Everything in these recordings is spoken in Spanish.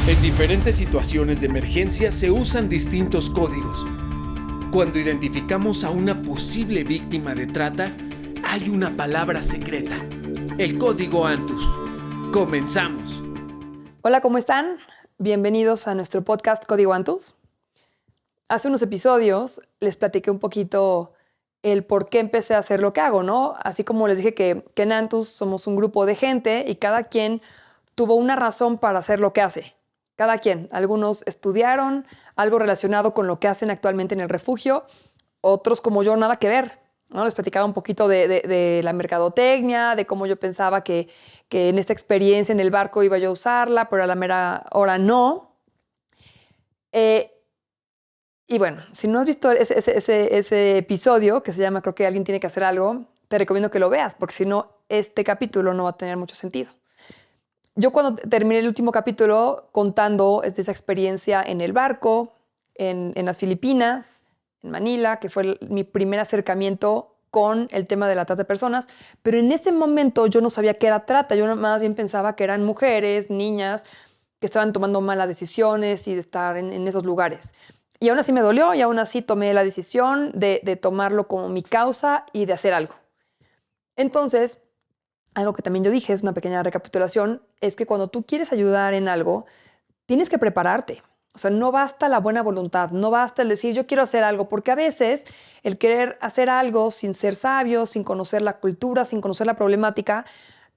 En diferentes situaciones de emergencia se usan distintos códigos. Cuando identificamos a una posible víctima de trata, hay una palabra secreta: el código Antus. Comenzamos. Hola, ¿cómo están? Bienvenidos a nuestro podcast Código Antus. Hace unos episodios les platiqué un poquito el por qué empecé a hacer lo que hago, ¿no? Así como les dije que en Antus somos un grupo de gente y cada quien tuvo una razón para hacer lo que hace. Cada quien. Algunos estudiaron algo relacionado con lo que hacen actualmente en el refugio, otros como yo nada que ver, ¿no? Les platicaba un poquito de la mercadotecnia, de cómo yo pensaba que en esta experiencia en el barco iba yo a usarla, pero a la mera hora no. Y bueno, si no has visto ese episodio que se llama Creo que alguien tiene que hacer algo, te recomiendo que lo veas, porque si no, este capítulo no va a tener mucho sentido. Yo cuando terminé el último capítulo contando esa experiencia en el barco, en las Filipinas, en Manila, que fue mi primer acercamiento con el tema de la trata de personas, pero en ese momento yo no sabía qué era trata, yo más bien pensaba que eran mujeres, niñas, que estaban tomando malas decisiones y de estar en esos lugares. Y aún así me dolió y aún así tomé la decisión de tomarlo como mi causa y de hacer algo. Entonces, algo que también yo dije, es una pequeña recapitulación, es que cuando tú quieres ayudar en algo, tienes que prepararte. O sea, no basta la buena voluntad, no basta el decir yo quiero hacer algo, porque a veces el querer hacer algo sin ser sabios, sin conocer la cultura, sin conocer la problemática,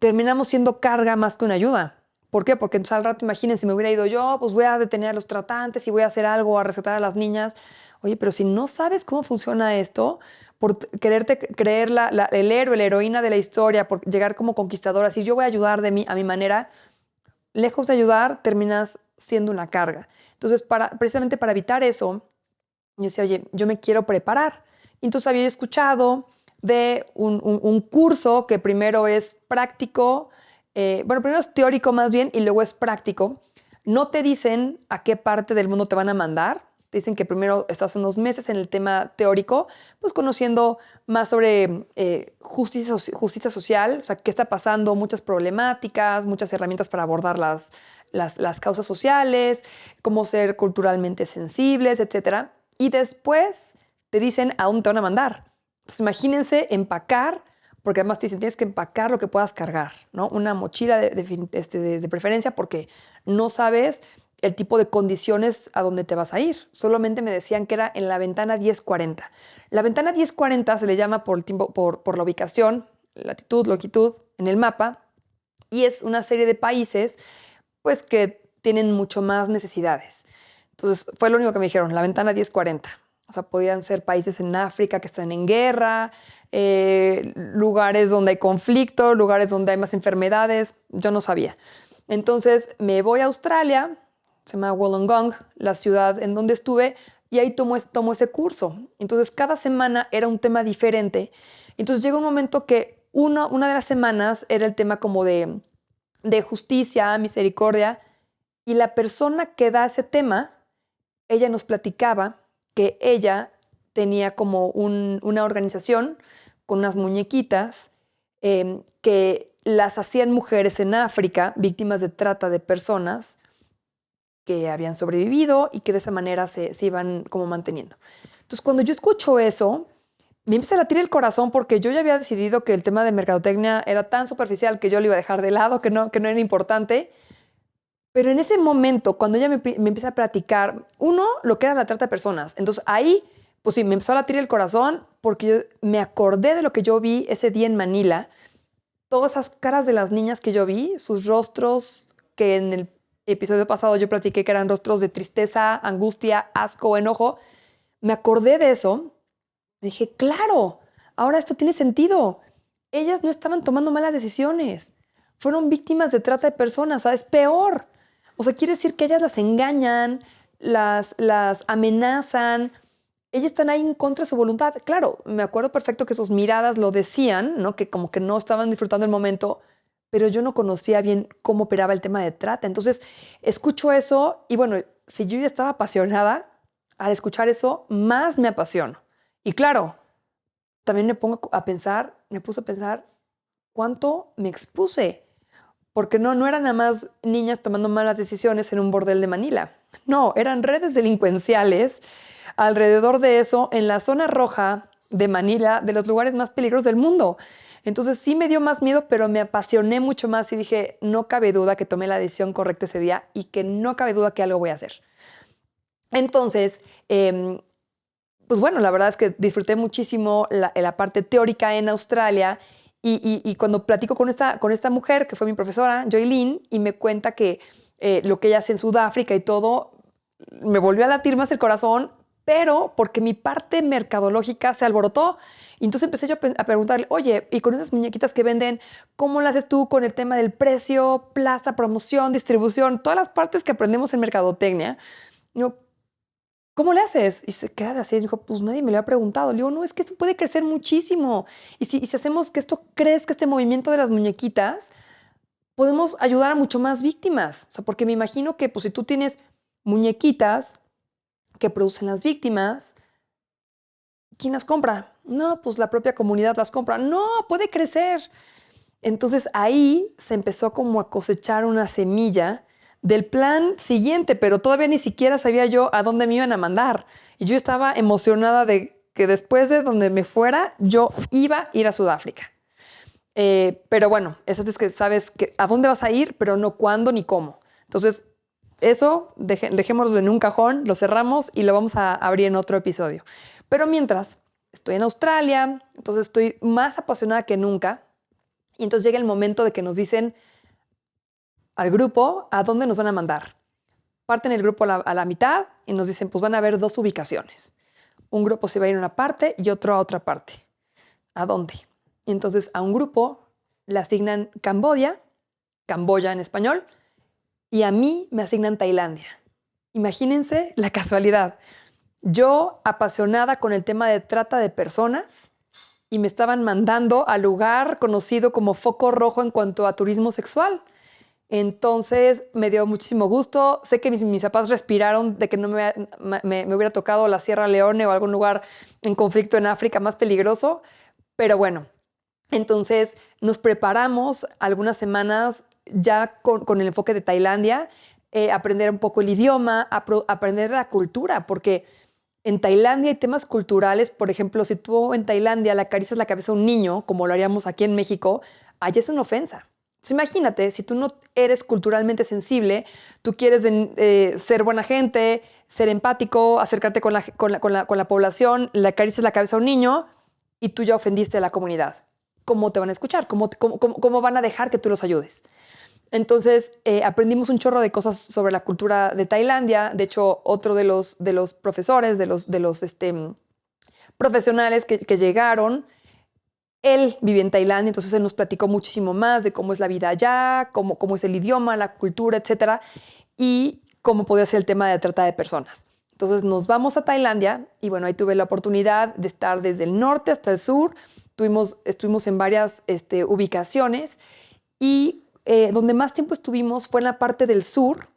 terminamos siendo carga más que una ayuda. ¿Por qué? Porque entonces al rato, imagínense, me hubiera ido yo, pues voy a detener a los tratantes y voy a hacer algo, a rescatar a las niñas. Oye, pero si no sabes cómo funciona esto, por quererte creer el héroe, la heroína de la historia, por llegar como conquistadora, así yo voy a ayudar a mi manera, lejos de ayudar, terminas siendo una carga. Entonces, precisamente para evitar eso, yo decía, oye, yo me quiero preparar. Y entonces había escuchado de un curso que primero es práctico, primero es teórico más bien y luego es práctico. No te dicen a qué parte del mundo te van a mandar. Te dicen que primero estás unos meses en el tema teórico, pues conociendo más sobre justicia social, o sea, qué está pasando, muchas problemáticas, muchas herramientas para abordar las causas sociales, cómo ser culturalmente sensibles, etcétera. Y después te dicen a dónde te van a mandar. Entonces imagínense empacar, porque además te dicen tienes que empacar lo que puedas cargar, ¿no? Una mochila de preferencia, porque no sabes el tipo de condiciones a donde te vas a ir. Solamente me decían que era en la ventana 1040. La ventana 1040 se le llama por la ubicación, latitud, longitud, en el mapa, y es una serie de países pues que tienen mucho más necesidades. Entonces fue lo único que me dijeron, la ventana 1040. O sea, podían ser países en África que están en guerra, lugares donde hay conflicto, lugares donde hay más enfermedades. Yo no sabía. Entonces me voy a Australia, se llama Wollongong, la ciudad en donde estuve, y ahí tomo ese curso. Entonces cada semana era un tema diferente. Entonces llega un momento que una de las semanas era el tema como de justicia, misericordia, y la persona que da ese tema, ella nos platicaba que ella tenía como una organización con unas muñequitas que las hacían mujeres en África, víctimas de trata de personas que habían sobrevivido y que de esa manera se iban como manteniendo. Entonces, cuando yo escucho eso, me empieza a latir el corazón porque yo ya había decidido que el tema de mercadotecnia era tan superficial que yo lo iba a dejar de lado, que no era importante. Pero en ese momento, cuando ella me empieza a platicar, lo que era la trata de personas. Entonces ahí, pues sí, me empezó a latir el corazón porque yo me acordé de lo que yo vi ese día en Manila. Todas esas caras de las niñas que yo vi, sus rostros que en el episodio pasado yo platiqué que eran rostros de tristeza, angustia, asco, enojo. Me acordé de eso. Me dije, claro, ahora esto tiene sentido. Ellas no estaban tomando malas decisiones. Fueron víctimas de trata de personas. O sea, es peor. O sea, quiere decir que ellas las engañan, las amenazan. Ellas están ahí en contra de su voluntad. Claro, me acuerdo perfecto que sus miradas lo decían, ¿no? Que como que no estaban disfrutando el momento, pero yo no conocía bien cómo operaba el tema de trata. Entonces, escucho eso y bueno, si yo ya estaba apasionada, al escuchar eso, más me apasiono. Y claro, también me puse a pensar cuánto me expuse. Porque no eran nada más niñas tomando malas decisiones en un bordel de Manila. No, eran redes delincuenciales alrededor de eso en la zona roja de Manila, de los lugares más peligrosos del mundo. Entonces sí me dio más miedo, pero me apasioné mucho más y dije, no cabe duda que tomé la decisión correcta ese día y que no cabe duda que algo voy a hacer. Entonces, pues bueno, la verdad es que disfruté muchísimo la parte teórica en Australia y cuando platico con esta mujer, que fue mi profesora, Joylene, y me cuenta que lo que ella hace en Sudáfrica y todo, me volvió a latir más el corazón, pero porque mi parte mercadológica se alborotó. Y entonces empecé yo a preguntarle, oye, y con esas muñequitas que venden, ¿cómo las haces tú con el tema del precio, plaza, promoción, distribución, todas las partes que aprendemos en mercadotecnia? Yo, ¿cómo le haces? Y se queda así y dijo, pues nadie me lo ha preguntado. Le digo, no, es que esto puede crecer muchísimo. Y si hacemos que esto crezca, este movimiento de las muñequitas, podemos ayudar a mucho más víctimas. O sea, porque me imagino que pues, si tú tienes muñequitas que producen las víctimas, ¿quién las compra? No, pues la propia comunidad las compra. No, puede crecer. Entonces ahí se empezó como a cosechar una semilla del plan siguiente, pero todavía ni siquiera sabía yo a dónde me iban a mandar. Y yo estaba emocionada de que después de donde me fuera, yo iba a ir a Sudáfrica. Pero bueno, esas veces que sabes que a dónde vas a ir, pero no cuándo ni cómo. Entonces, eso dejémoslo en un cajón, lo cerramos y lo vamos a abrir en otro episodio. Pero mientras, estoy en Australia, entonces estoy más apasionada que nunca. Y entonces llega el momento de que nos dicen al grupo a dónde nos van a mandar. Parten el grupo a la mitad y nos dicen, pues van a haber 2 ubicaciones. Un grupo se va a ir a una parte y otro a otra parte. ¿A dónde? Y entonces a un grupo le asignan Camboya en español, y a mí me asignan Tailandia. Imagínense la casualidad. Yo, apasionada con el tema de trata de personas, y me estaban mandando al lugar conocido como foco rojo en cuanto a turismo sexual. Entonces me dio muchísimo gusto. Sé que mis papás respiraron de que no me hubiera tocado la Sierra Leone o algún lugar en conflicto en África más peligroso, pero bueno. Entonces nos preparamos algunas semanas ya con el enfoque de Tailandia, aprender un poco el idioma, aprender la cultura, porque en Tailandia hay temas culturales. Por ejemplo, si tú en Tailandia le acaricias la cabeza a un niño, como lo haríamos aquí en México, allá es una ofensa. Entonces imagínate, si tú no eres culturalmente sensible, tú quieres ser buena gente, ser empático, acercarte con la población, le acaricias la cabeza a un niño y tú ya ofendiste a la comunidad. ¿Cómo te van a escuchar? ¿Cómo van a dejar que tú los ayudes? Entonces aprendimos un chorro de cosas sobre la cultura de Tailandia. De hecho, otro de los profesores, de los profesionales que llegaron, él vive en Tailandia, entonces él nos platicó muchísimo más de cómo es la vida allá, cómo es el idioma, la cultura, etcétera, y cómo podría ser el tema de trata de personas. Entonces nos vamos a Tailandia y bueno, ahí tuve la oportunidad de estar desde el norte hasta el sur. Estuvimos en varias ubicaciones y donde más tiempo estuvimos fue en la parte del sur,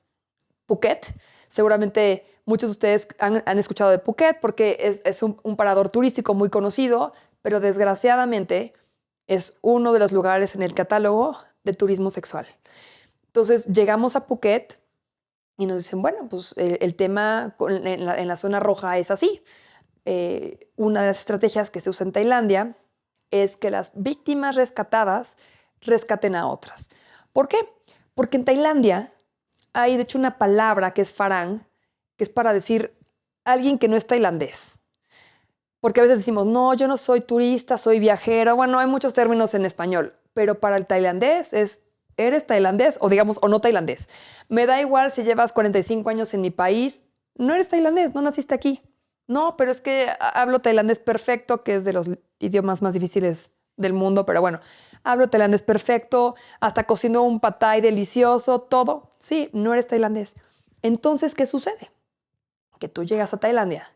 Phuket. Seguramente muchos de ustedes han escuchado de Phuket porque es un parador turístico muy conocido, pero desgraciadamente es uno de los lugares en el catálogo de turismo sexual. Entonces llegamos a Phuket y nos dicen, bueno, pues el tema en la zona roja es así. Una de las estrategias que se usa en Tailandia es que las víctimas rescatadas rescaten a otras. ¿Por qué? Porque en Tailandia hay de hecho una palabra que es farang, que es para decir alguien que no es tailandés. Porque a veces decimos, no, yo no soy turista, soy viajero. Bueno, hay muchos términos en español, pero para el tailandés es, ¿eres tailandés? O digamos, o no tailandés. Me da igual si llevas 45 años en mi país, no eres tailandés, no naciste aquí. No, pero es que hablo tailandés perfecto, que es de los idiomas más difíciles del mundo, pero bueno, hablo tailandés perfecto, hasta cocino un pad thai delicioso, todo. Sí, no eres tailandés. Entonces, ¿qué sucede? Que tú llegas a Tailandia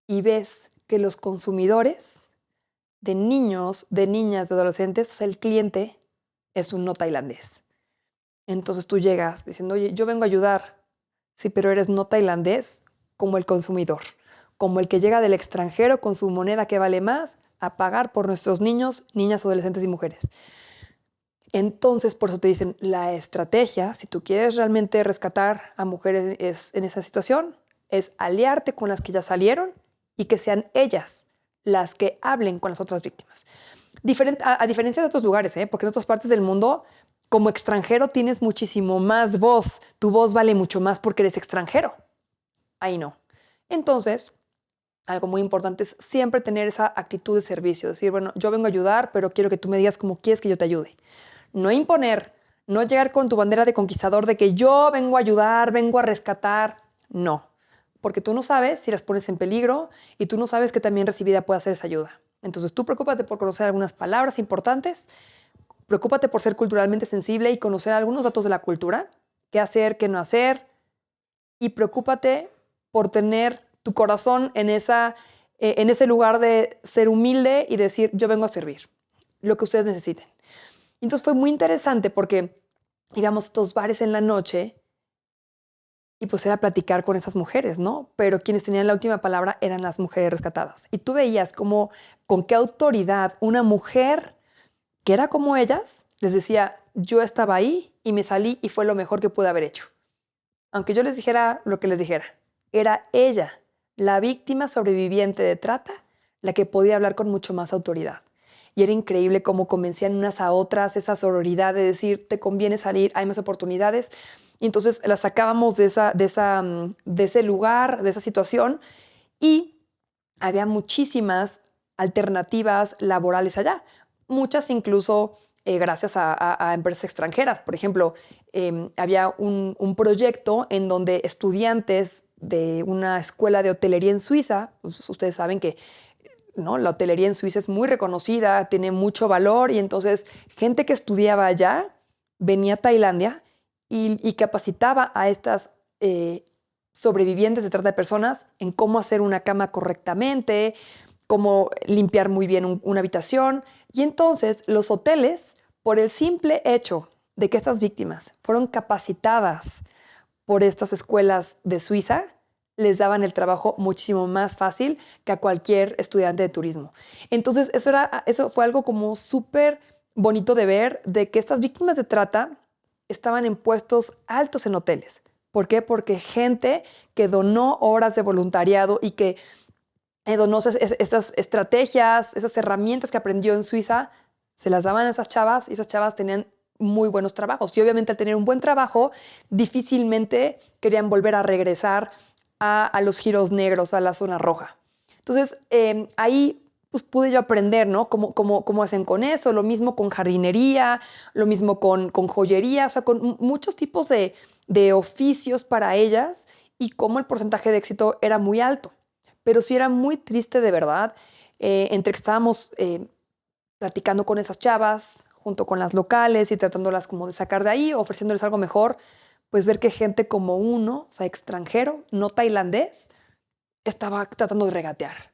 y ves que los consumidores de niños, de niñas, de adolescentes, o sea, el cliente es un no tailandés. Entonces tú llegas diciendo, oye, yo vengo a ayudar. Sí, pero eres no tailandés como el consumidor, como el que llega del extranjero con su moneda que vale más a pagar por nuestros niños, niñas, adolescentes y mujeres. Entonces, por eso te dicen, la estrategia, si tú quieres realmente rescatar a mujeres en esa situación, es aliarte con las que ya salieron y que sean ellas las que hablen con las otras víctimas. A diferencia de otros lugares, porque en otras partes del mundo, como extranjero tienes muchísimo más voz. Tu voz vale mucho más porque eres extranjero. Ahí no. Entonces, algo muy importante es siempre tener esa actitud de servicio. Decir, bueno, yo vengo a ayudar, pero quiero que tú me digas cómo quieres que yo te ayude. No imponer, no llegar con tu bandera de conquistador de que yo vengo a ayudar, vengo a rescatar. No, porque tú no sabes si las pones en peligro y tú no sabes que también recibida puede hacer esa ayuda. Entonces tú preocúpate por conocer algunas palabras importantes, preocúpate por ser culturalmente sensible y conocer algunos datos de la cultura, qué hacer, qué no hacer, y preocúpate por tener tu corazón en ese lugar de ser humilde y decir, yo vengo a servir, lo que ustedes necesiten. Entonces fue muy interesante porque íbamos a estos bares en la noche y pues era platicar con esas mujeres, ¿no? Pero quienes tenían la última palabra eran las mujeres rescatadas. Y tú veías como con qué autoridad una mujer que era como ellas les decía, yo estaba ahí y me salí y fue lo mejor que pude haber hecho. Aunque yo les dijera lo que les dijera, era ella, la víctima sobreviviente de trata, la que podía hablar con mucho más autoridad. Y era increíble cómo convencían unas a otras esa sororidad de decir, te conviene salir, hay más oportunidades. Y entonces las sacábamos de ese lugar, de esa situación, y había muchísimas alternativas laborales allá. Muchas incluso gracias a empresas extranjeras. Por ejemplo, había un proyecto en donde estudiantes de una escuela de hotelería en Suiza, pues ustedes saben que, ¿no?, la hotelería en Suiza es muy reconocida, tiene mucho valor, y entonces gente que estudiaba allá venía a Tailandia y capacitaba a estas sobrevivientes de trata de personas en cómo hacer una cama correctamente, cómo limpiar muy bien una habitación. Y entonces los hoteles, por el simple hecho de que estas víctimas fueron capacitadas por estas escuelas de Suiza, les daban el trabajo muchísimo más fácil que a cualquier estudiante de turismo. Entonces eso fue algo como súper bonito de ver, de que estas víctimas de trata estaban en puestos altos en hoteles. ¿Por qué? Porque gente que donó horas de voluntariado y que donó estas estrategias, esas herramientas que aprendió en Suiza, se las daban a esas chavas y esas chavas tenían muy buenos trabajos. Y obviamente al tener un buen trabajo, difícilmente querían volver a regresar a los giros negros, a la zona roja. Entonces, ahí pues, pude yo aprender, ¿no? Cómo hacen con eso, lo mismo con jardinería, lo mismo con joyería, o sea, con muchos tipos de oficios para ellas y cómo el porcentaje de éxito era muy alto. Pero sí era muy triste de verdad, entre que estábamos platicando con esas chavas, junto con las locales y tratándolas como de sacar de ahí, ofreciéndoles algo mejor, pues ver que gente como uno, o sea, extranjero, no tailandés, estaba tratando de regatear.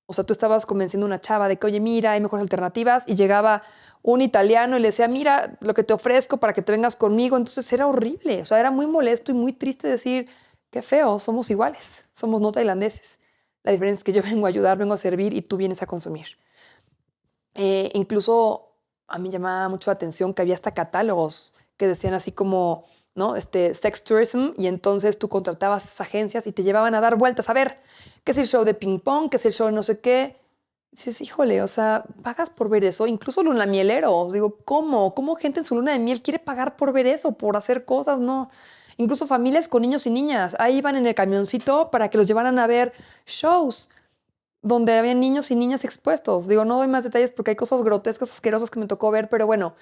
O sea, tú estabas convenciendo a una chava de que, oye, mira, hay mejores alternativas, y llegaba un italiano y le decía, mira, lo que te ofrezco para que te vengas conmigo. Entonces era horrible, o sea, era muy molesto y muy triste decir, qué feo, somos iguales, somos no tailandeses. La diferencia es que yo vengo a ayudar, vengo a servir y tú vienes a consumir. Incluso a mí llamaba mucho la atención que había hasta catálogos que decían así como, ¿no? Sex tourism, y entonces tú contratabas esas agencias y te llevaban a dar vueltas a ver qué es el show de ping pong, qué es el show de no sé qué. Y dices, híjole, o sea, pagas por ver eso. Incluso lunamieleros, digo, ¿cómo gente en su luna de miel quiere pagar por ver eso, por hacer cosas? No. Incluso familias con niños y niñas, ahí iban en el camioncito para que los llevaran a ver shows donde había niños y niñas expuestos. Digo, no doy más detalles porque hay cosas grotescas, asquerosas que me tocó ver, pero bueno,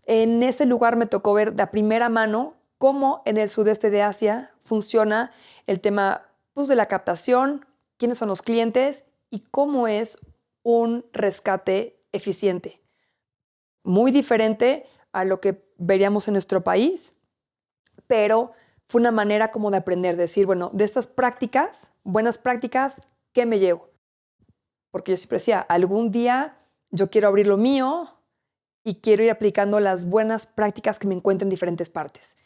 en ese lugar me tocó ver de primera mano cómo en el sudeste de Asia funciona el tema, pues, de la captación, quiénes son los clientes y cómo es un rescate eficiente. Muy diferente a lo que veríamos en nuestro país, pero fue una manera como de aprender, de decir, bueno, de estas prácticas, buenas prácticas, ¿qué me llevo? Porque yo siempre decía, algún día yo quiero abrir lo mío y quiero ir aplicando las buenas prácticas que me encuentro en diferentes partes.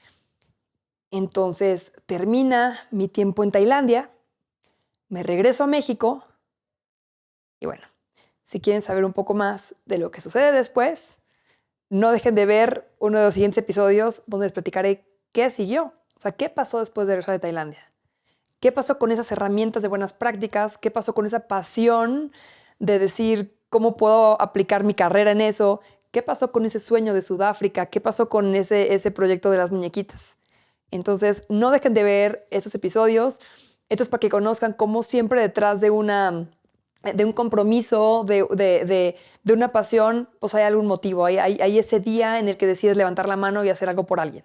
Entonces termina mi tiempo en Tailandia, me regreso a México y bueno, si quieren saber un poco más de lo que sucede después, no dejen de ver uno de los siguientes episodios donde les platicaré qué siguió. O sea, qué pasó después de regresar de Tailandia. ¿Qué pasó con esas herramientas de buenas prácticas? ¿Qué pasó con esa pasión de decir cómo puedo aplicar mi carrera en eso? ¿Qué pasó con ese sueño de Sudáfrica? ¿Qué pasó con ese proyecto de las muñequitas? Entonces, no dejen de ver esos episodios. Esto es para que conozcan cómo siempre detrás de un compromiso, de una pasión, pues hay algún motivo. Hay ese día en el que decides levantar la mano y hacer algo por alguien.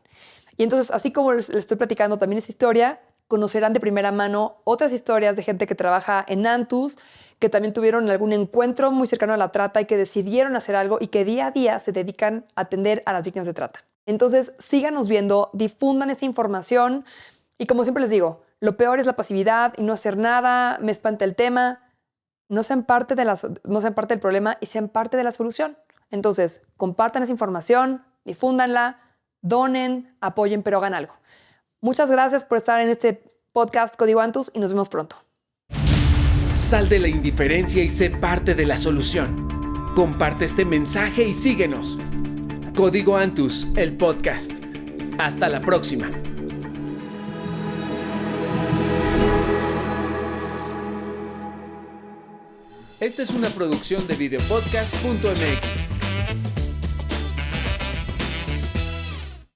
Y entonces, así como les estoy platicando también esa historia, conocerán de primera mano otras historias de gente que trabaja en Antus, que también tuvieron algún encuentro muy cercano a la trata y que decidieron hacer algo y que día a día se dedican a atender a las víctimas de trata. Entonces, síganos viendo, difundan esa información y como siempre les digo, lo peor es la pasividad y no hacer nada, me espanta el tema. No sean parte del problema y sean parte de la solución. Entonces, compartan esa información, difúndanla, donen, apoyen, pero hagan algo. Muchas gracias por estar en este podcast Código Antus y nos vemos pronto. Sal de la indiferencia y sé parte de la solución. Comparte este mensaje y síguenos. Código Antus, el podcast. Hasta la próxima. Esta es una producción de videopodcast.mx.